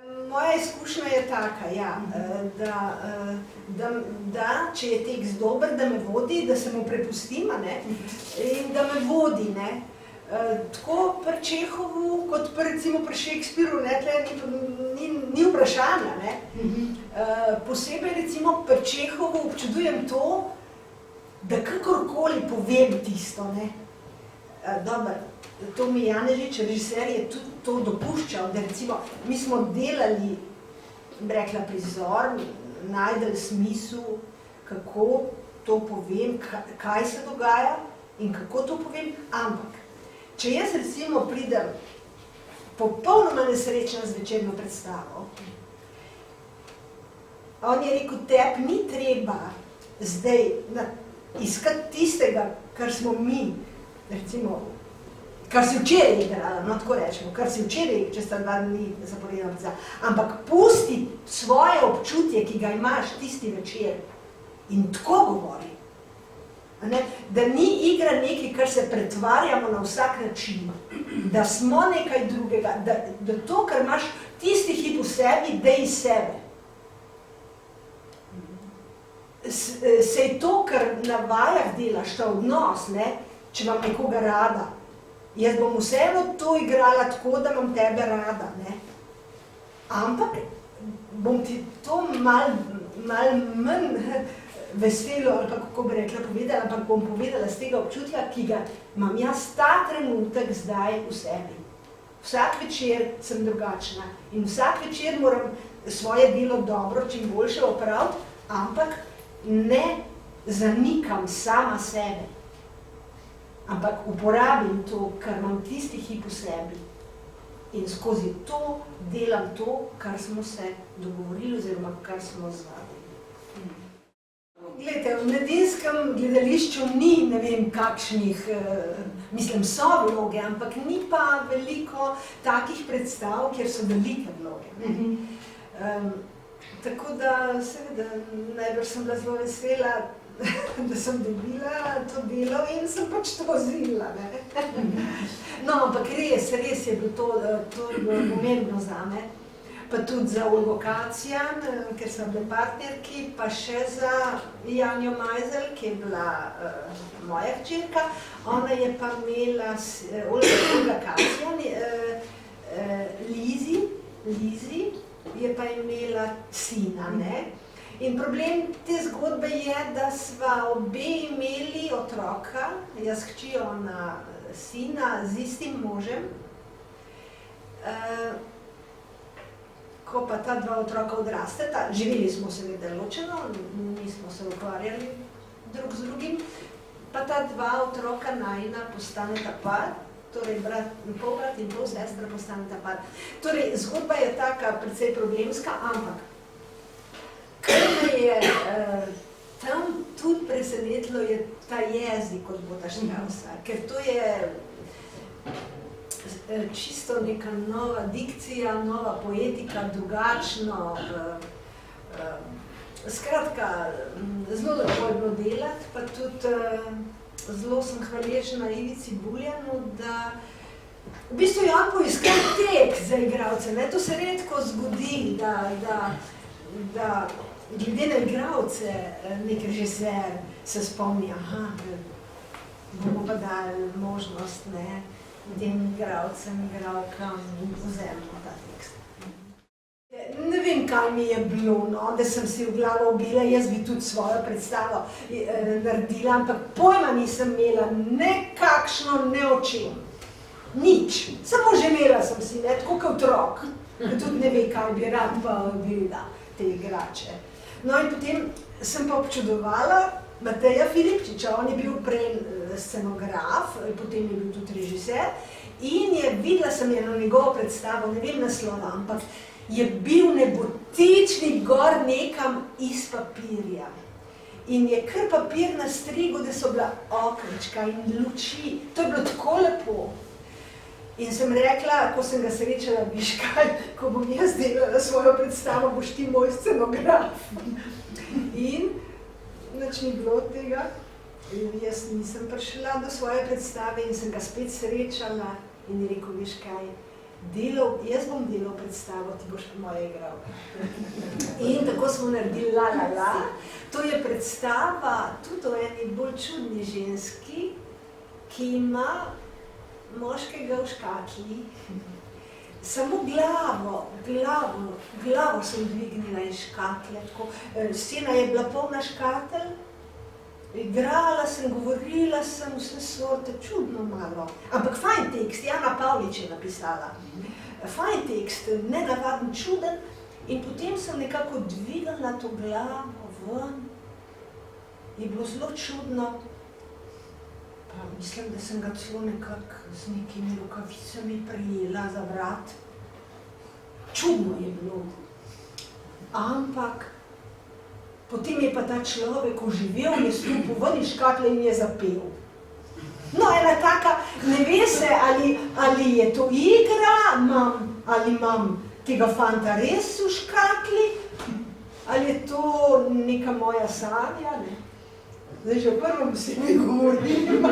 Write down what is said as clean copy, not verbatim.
Moja izkušnja je taka, ja, da če je tekst dober, da me vodi, da se mu prepustim, ne, in da me vodi, ne. Tako pri Čehovu, kot recimo pri Shakespeareu, ne, ni vprašanja, ne. Posebej recimo pri Čehovu občudujem to, da kakorkoli povem tisto, ne. Dobro, to mi Janežič, režiser, je tudi to dopuščal, da recimo mi smo delali, rekla, prizor, najdeli smisel, kako to povem, kaj se dogaja in kako to povem, ampak če jaz recimo pridem popolnoma nesrečna z večerno predstavo, on je rekel, tebi ni treba zdaj iskati tistega, kar smo mi, recimo, kar si včeraj igrala, no tako rečemo, kar si včeraj, če sta 2 dni zaporedna predstava, ampak pusti svoje občutje, ki ga imaš tisti večer in tako govori. Da ni igra nekaj, kar se pretvarjamo na vsak način, da smo nekaj drugega, da to, kar imaš tisti hip v sebi, dej iz sebe. Sej to, kar na vajah delaš, ta odnos, ne, če imam nekoga rada, jaz bom vseeno to igrala tako, da imam tebe rada, ne. Ampak bom ti to malo manj veselo, ali pa kako bi rekla, povedala, ampak bom povedala z tega občutja, ki ga imam jaz ta trenutek zdaj v sebi. Vsak večer sem drugačna in vsak večer moram svoje delo dobro, čim boljše opraviti, ampak ne zanikam sama sebe. Ampak uporabim to, kar imam tisti hip v sebi in skozi to delam to, kar smo se dogovorili oziroma kar smo zvadili. Glejte, v Mladinskem gledališču ni ne vem kakšnih, mislim, so vloge, ampak ni pa veliko takih predstav, kjer so velike vloge. Tako da, seveda, najbrž sem bila zelo vesela, da sem dobila to delo in sem pač to vzela, ne. No, ampak res je bilo to pomembno zame, pa tudi za Olgo Kacjan, ker sem bila partnerki, pa še za Janjo Majzelj, ki je bila moja hčerka, ona je pa imela, Olga Kacjan, Lizi, je pa imela sina, ne. In problem te zgodbe je, da sva obe imeli otroka, jaz hči, ona sina, z istim možem. Ko pa ta 2 otroka odrasteta, živeli smo seveda ločeno, nismo se ukvarjali drug z drugim, pa ta 2 otroka najina postaneta par, torej polbrat in polsestra postaneta par. Torej, zgodba je taka precej problemska, ampak kar me je tam tudi presenetilo, je ta jezik od Boda Štrausa, ker to je čisto neka nova dikcija, nova poetika, drugačno. Skratka, zelo lepo je bilo delati, pa tudi zelo sem hvaležna Ivici Buljanu, da v bistvu je on poiskal tekst za igralce, ne, to se redko zgodi, da glede na igralce nek režiser se spomni, aha, bomo pa dali možnost, ne, tem igralcem, igralkam vzemimo ta tekst. Ne vem, kaj mi je bilo, no, da sem si v glavo obila, jaz bi tudi svojo predstavo naredila, ampak pojma nisem imela nekakšno, ne o čem. Nič. Samo želela sem si, ne, tako kot otrok, ki tudi ne ve, kaj bi rad pa bila te igrače. No in potem sem pa občudovala Mateja Filipčiča, on je bil prej scenograf, potem je bil tudi režiser in videla sem je na njegovo predstavo, ne vem naslova, ampak je bil nebotični gor nekam iz papirja. In je kar papir nastrigel, da so bila okenčka in luči, to je bilo tako lepo. In sem rekla, ko sem ga srečala, viš kaj, ko bom jaz delala svojo predstavo, boš ti moj scenograf. In nič ni bilo od tega. Jaz nisem prišla do svoje predstave in sem ga spet srečala in je rekel, viš kaj, jaz bom delal predstavo, ti boš pa moje igral. In tako smo naredili La La La. To je predstava tudi o eni bolj čudni ženski, ki ima moškega v škatli. Samo glavo sem dvignila iz škatle. Scena je bila polna škatel, igrala sem, govorila sem vse sorte, čudno malo. Ampak fajn tekst, Jana Pavlič je napisala. Fajn tekst, nenavaden, čuden. In potem sem nekako dvignila to glavo ven. Je bilo zelo čudno. Pa mislim, da sem ga celo nekako z nekimi rokavicami prijela za vrat. Čudno je bilo. Ampak potem je pa ta človek oživel, je stopil ven iz škatle in je zapel. No, ena taka, ne ve se, ali je to igra, ali imam tega fanta res v škatli, ali je to neka moja sanja, ne? Zdaj že v prvem si mi govorim.